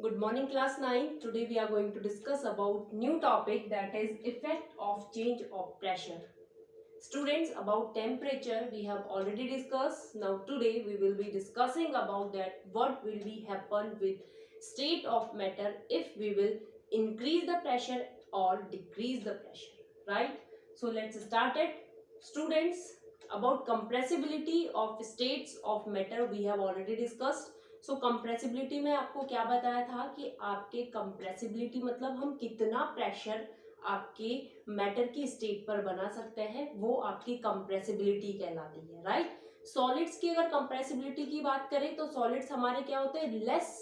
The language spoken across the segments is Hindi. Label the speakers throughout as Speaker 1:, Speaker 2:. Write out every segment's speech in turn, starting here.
Speaker 1: Good morning class 9. Today we are going to discuss about new topic, that is effect of change of pressure. Students, about temperature we have already discussed. Now today we will be discussing about that what will be happen with state of matter if we will increase the pressure or decrease the pressure, right? So let's start it. Students, about compressibility of states of matter we have already discussed. So compressibility में आपको क्या बताया था कि आपके कंप्रेसिबिलिटी मतलब हम कितना प्रेशर आपके मैटर की स्टेट पर बना सकते हैं, वो आपकी कंप्रेसिबिलिटी कहलाती है, राइट। सॉलिड्स की अगर कंप्रेसिबिलिटी की बात करें तो सॉलिड्स हमारे क्या होते हैं, लेस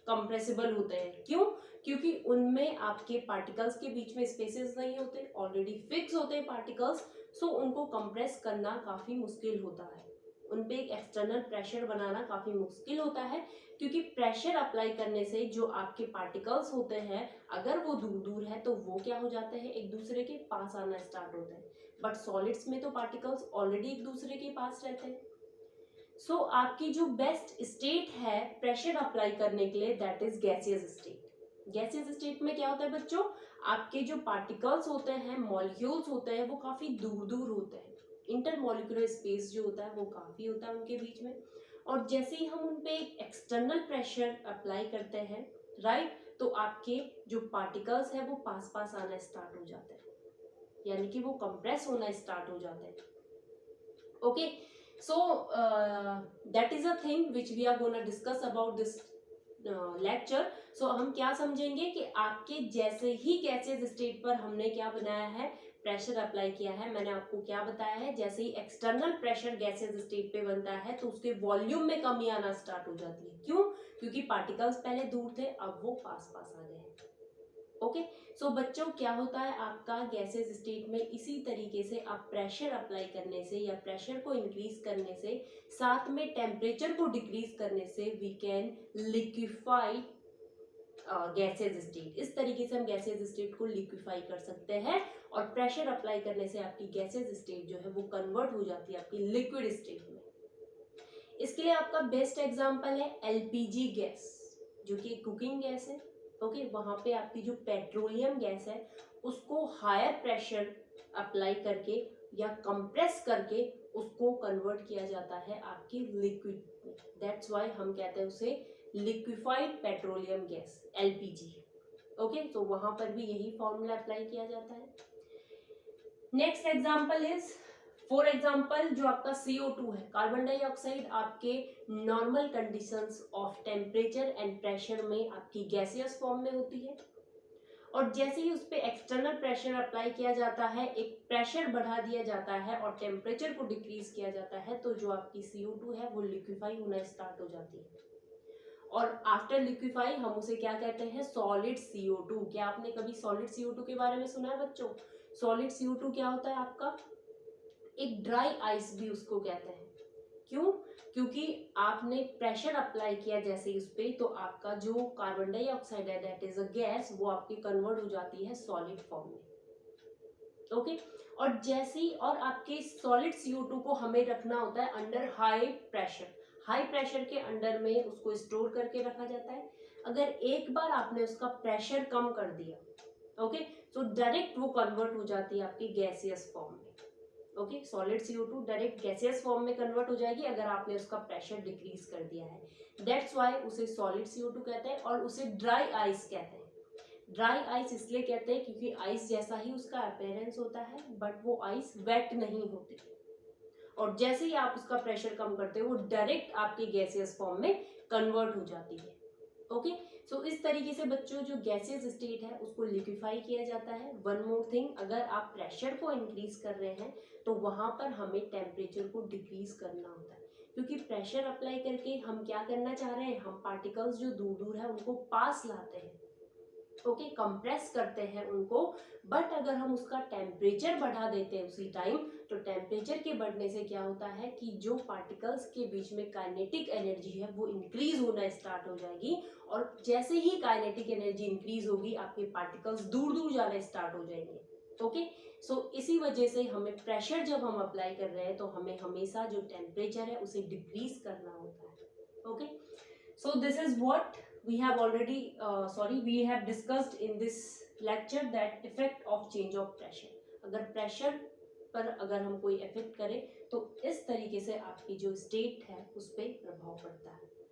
Speaker 1: कंप्रेसिबल होते हैं। क्यों? क्योंकि उनमें आपके पार्टिकल्स के बीच में स्पेसेस नहीं होते, ऑलरेडी फिक्स होते हैं पार्टिकल्स। सो उनको कंप्रेस करना काफी मुश्किल होता है, उन पे एक एक्सटर्नल प्रेशर बनाना काफी मुश्किल होता है, क्योंकि प्रेशर अप्लाई करने से जो आपके पार्टिकल्स होते हैं अगर वो दूर दूर है तो वो क्या हो जाते हैं, एक दूसरे के पास आना स्टार्ट होते हैं। बट सॉलिड्स में तो पार्टिकल्स ऑलरेडी एक दूसरे के पास रहते हैं। सो आपकी जो बेस्ट स्टेट है प्रेशर अप्लाई करने के लिए, that is gaseous state. Gaseous state में क्या होता है बच्चों, आपके जो पार्टिकल्स होते हैं, मॉलिक्यूल्स होते हैं, वो काफी दूर दूर होते हैं। इंटरमोलिकुलर स्पेस जो होता है वो काफ़ी होता है उनके बीच में। और जैसे ही हम उन पे एक एक्सटर्नल प्रेशर अप्लाई करते हैं, राइट, तो आपके जो पार्टिकल्स है वो पास पास आना स्टार्ट हो जाते हैं, यानी कि वो कंप्रेस होना स्टार्ट हो जाते हैं। Okay, so that is a thing which we are gonna discuss about this lecture. So हम क्या समझेंगे कि आपके जैसे ही गैसेस स्टेट पर हमने क्या बनाया है, प्रेशर अप्लाई किया है। मैंने आपको क्या बताया है, जैसे ही एक्सटर्नल प्रेशर गैसेस स्टेट पे बनता है तो उसके वॉल्यूम में कमी आना स्टार्ट हो जाती है। क्यों? क्योंकि पार्टिकल्स पहले दूर थे, अब वो पास पास आ गए हैं। ओके, सो बच्चों क्या होता है आपका गैसेस स्टेट में, इसी तरीके से आप प्रेशर अप्लाई करने से या प्रेशर को इंक्रीज करने से, साथ में टेम्परेचर को डिक्रीज करने से we can liquefy gases state. इस तरीके से हम गैसेज स्टेट को लिक्विफाई कर सकते हैं और प्रेशर अप्लाई करने से आपकी गैसेज स्टेट जो है वो कन्वर्ट हो जाती है आपकी लिक्विड स्टेट में। इसके लिए आपका बेस्ट एग्जांपल है एलपीजी गैस, जो कि कुकिंग गैस है। ओके, वहां पे आपकी जो पेट्रोलियम गैस है उसको हायर प्रेशर अप्लाई करके या कंप्रेस करके उसको कन्वर्ट किया जाता है आपकी लिक्विड में। दैट्स वाई हम कहते हैं उसे liquefied petroleum gas, LPG. Okay, तो वहां पर भी यही फॉर्मूला अप्लाई किया जाता है। Next example is, for example जो आपका CO2 है, कार्बन डाइऑक्साइड, आपके normal conditions of temperature and pressure में आपकी गैसियस फॉर्म में होती है, और जैसे ही उस पर एक्सटर्नल प्रेशर अप्लाई किया जाता है, एक प्रेशर बढ़ा दिया जाता है और टेम्परेचर को डिक्रीज किया जाता है, तो जो आपकी CO2 है वो लिक्विफाई होना स्टार्ट हो जाती है। और आफ्टर लिक्विफाई हम उसे क्या कहते हैं, सॉलिड CO2। क्या आपने कभी सॉलिड CO2 के बारे में सुना है बच्चों? सॉलिड CO2 क्या होता है आपका, एक ड्राई आइस भी उसको कहते हैं। क्यों? क्योंकि आपने प्रेशर अप्लाई किया जैसे उस पे, तो आपका जो कार्बन डाइऑक्साइड है दैट इज अ गैस, वो आपकी कन्वर्ट हो जाती है सॉलिड फॉर्म में। ओके, और जैसे ही, और आपके सॉलिड CO2 को हमें रखना होता है under high pressure. High pressure के अंडर में उसको स्टोर करके रखा जाता है। अगर एक बार आपने उसका प्रेशर कम कर दिया, ओके, तो डायरेक्ट वो कन्वर्ट हो जाती है आपकी गैसियस फॉर्म में। Okay, solid CO2 direct gaseous form में कन्वर्ट हो जाएगी अगर आपने उसका प्रेशर डिक्रीज कर दिया है। दैट्स वाई उसे सॉलिड CO2 कहते हैं, और उसे ड्राई आइस कहते हैं। ड्राई आइस इसलिए कहते हैं क्योंकि आइस जैसा ही उसका अपीयरेंस होता है, बट वो आइस वेट नहीं होती, और जैसे ही आप उसका प्रेशर कम करते हो वो डायरेक्ट आपके गैसियस फॉर्म में कन्वर्ट हो जाती है। ओके, सो इस तरीके से बच्चों जो गैसियस स्टेट है उसको लिक्विफाई किया जाता है। वन मोर थिंग, अगर आप प्रेशर को इंक्रीज कर रहे हैं तो वहां पर हमें टेम्परेचर को डिक्रीज करना होता है, क्योंकि प्रेशर अप्लाई करके हम क्या करना चाह रहे हैं, हम पार्टिकल्स जो दूर दूर है उनको पास लाते हैं, ओके, कंप्रेस करते हैं उनको। बट अगर हम उसका टेम्परेचर बढ़ा देते हैं उसी टाइम, तो टेम्परेचर के बढ़ने से क्या होता है कि जो पार्टिकल्स के बीच में काइनेटिक एनर्जी है वो इंक्रीज होना स्टार्ट हो जाएगी, और जैसे ही काइनेटिक एनर्जी इंक्रीज होगी आपके पार्टिकल्स दूर दूर जाना स्टार्ट हो जाएंगे। ओके, सो इसी वजह से हमें प्रेशर जब हम अप्लाई कर रहे हैं तो हमें हमेशा जो टेम्परेचर है उसे डिक्रीज करना होता है। Okay, so this is what we have already we have discussed in this lecture that effect of change of pressure. अगर प्रेशर पर अगर हम कोई इफेक्ट करें तो इस तरीके से आपकी जो स्टेट है उस पर प्रभाव पड़ता है.